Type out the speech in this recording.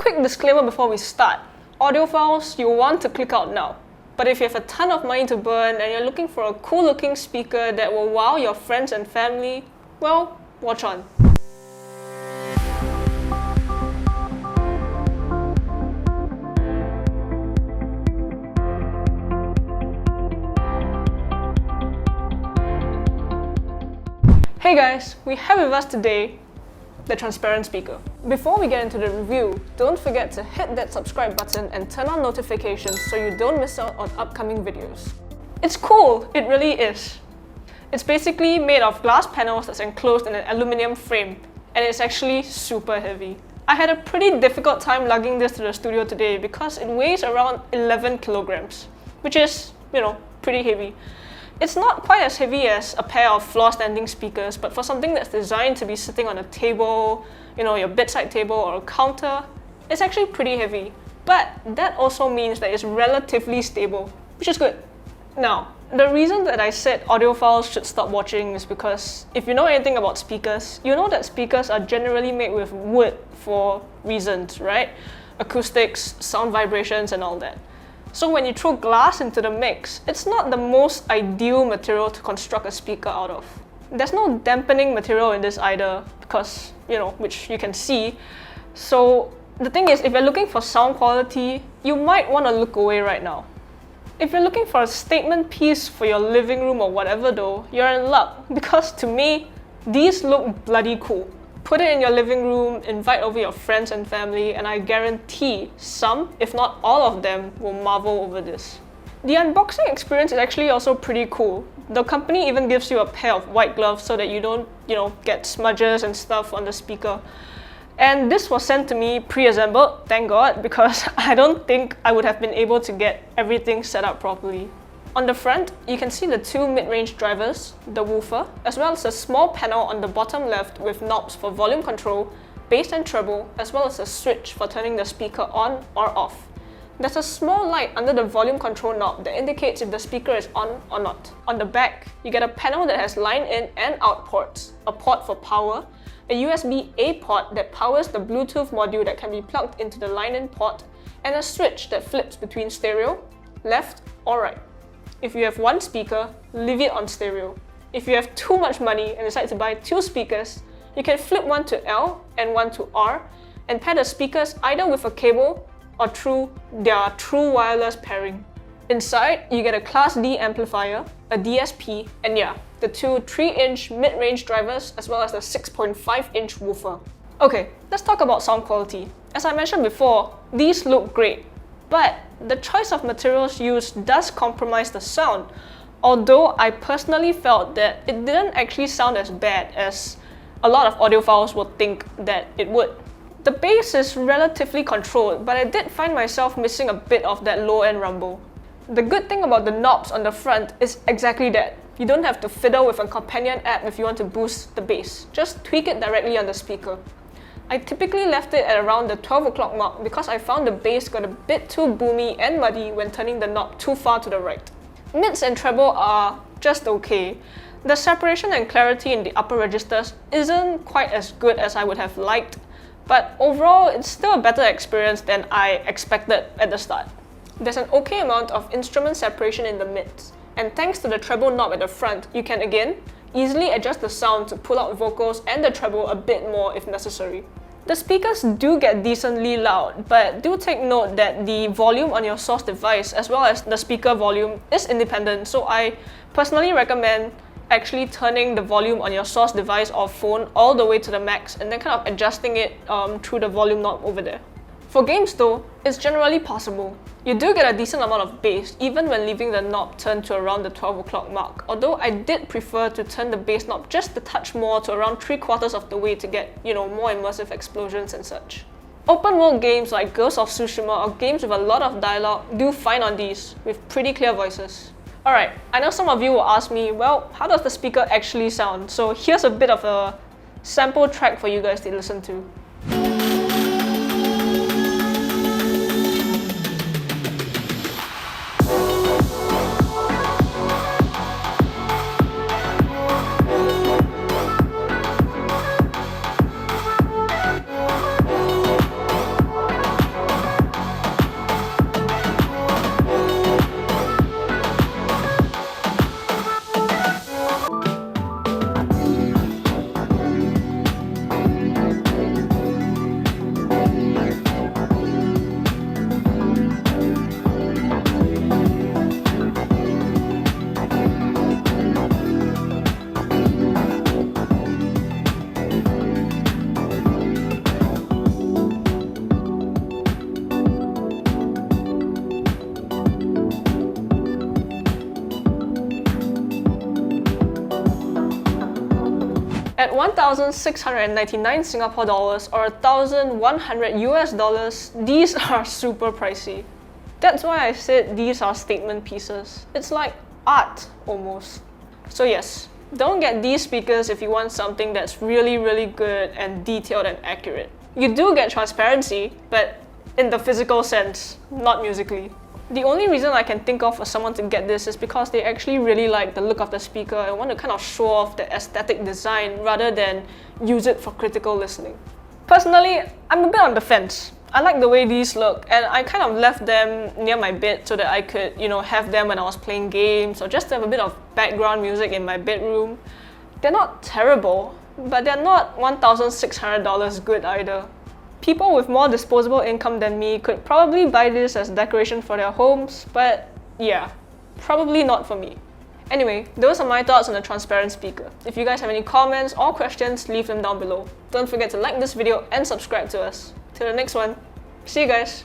quick disclaimer before we start. Audiophiles, you want to click out now. But if you have a ton of money to burn and you're looking for a cool looking speaker that will wow your friends and family, well, watch on. Hey guys, we have with us today the transparent speaker. Before we get into the review, don't forget to hit that subscribe button and turn on notifications so you don't miss out on upcoming videos. It's cool, it really is. It's basically made of glass panels that's enclosed in an aluminium frame, and it's actually super heavy. I had a pretty difficult time lugging this to the studio today because it weighs around 11 kilograms, which is, pretty heavy. It's not quite as heavy as a pair of floor-standing speakers, but for something that's designed to be sitting on a table, your bedside table or a counter, it's actually pretty heavy. But that also means that it's relatively stable, which is good. Now, the reason that I said audiophiles should stop watching is because if you know anything about speakers, you know that speakers are generally made with wood for reasons, right? Acoustics, sound vibrations, and all that. So when you throw glass into the mix, it's not the most ideal material to construct a speaker out of. There's no dampening material in this either because, which you can see. So the thing is, if you're looking for sound quality, you might want to look away right now. If you're looking for a statement piece for your living room or whatever though, you're in luck because to me, these look bloody cool. Put it in your living room, invite over your friends and family, and I guarantee some, if not all of them, will marvel over this. The unboxing experience is actually also pretty cool. The company even gives you a pair of white gloves so that you don't, get smudges and stuff on the speaker. And this was sent to me pre-assembled, thank God, because I don't think I would have been able to get everything set up properly. On the front, you can see the two mid-range drivers, the woofer, as well as a small panel on the bottom left with knobs for volume control, bass and treble, as well as a switch for turning the speaker on or off. There's a small light under the volume control knob that indicates if the speaker is on or not. On the back, you get a panel that has line in and out ports, a port for power, a USB-A port that powers the Bluetooth module that can be plugged into the line-in port, and a switch that flips between stereo, left or right. If you have one speaker, leave it on stereo. If you have too much money and decide to buy two speakers, you can flip one to L and one to R and pair the speakers either with a cable or through their true wireless pairing. Inside, you get a Class D amplifier, a DSP, and the two 3-inch mid-range drivers as well as the 6.5-inch woofer. Okay, let's talk about sound quality. As I mentioned before, these look great. But the choice of materials used does compromise the sound, although I personally felt that it didn't actually sound as bad as a lot of audiophiles would think that it would. The bass is relatively controlled, but I did find myself missing a bit of that low-end rumble. The good thing about the knobs on the front is exactly that. You don't have to fiddle with a companion app if you want to boost the bass. Just tweak it directly on the speaker. I typically left it at around the 12 o'clock mark because I found the bass got a bit too boomy and muddy when turning the knob too far to the right. Mids and treble are just okay. The separation and clarity in the upper registers isn't quite as good as I would have liked, but overall it's still a better experience than I expected at the start. There's an okay amount of instrument separation in the mids, and thanks to the treble knob at the front, you can again easily adjust the sound to pull out vocals and the treble a bit more if necessary. The speakers do get decently loud, but do take note that the volume on your source device as well as the speaker volume is independent, so I personally recommend actually turning the volume on your source device or phone all the way to the max and then kind of adjusting it through the volume knob over there. For games though, it's generally possible. You do get a decent amount of bass even when leaving the knob turned to around the 12 o'clock mark, although I did prefer to turn the bass knob just a touch more to around 3/4 of the way to get, more immersive explosions and such. Open world games like Ghost of Tsushima or games with a lot of dialogue do fine on these, with pretty clear voices. Alright, I know some of you will ask me, well, how does the speaker actually sound? So here's a bit of a sample track for you guys to listen to. At 1,699 Singapore dollars or 1,100 US dollars, these are super pricey. That's why I said these are statement pieces. It's like art, almost. So yes, don't get these speakers if you want something that's really, really good and detailed and accurate. You do get transparency, but in the physical sense, not musically. The only reason I can think of for someone to get this is because they actually really like the look of the speaker and want to kind of show off the aesthetic design rather than use it for critical listening. Personally, I'm a bit on the fence. I like the way these look, and I kind of left them near my bed so that I could, have them when I was playing games or just have a bit of background music in my bedroom. They're not terrible, but they're not $1,600 good either. People with more disposable income than me could probably buy this as decoration for their homes, but yeah, probably not for me. Anyway, those are my thoughts on the transparent speaker. If you guys have any comments or questions, leave them down below. Don't forget to like this video and subscribe to us. Till the next one, see you guys!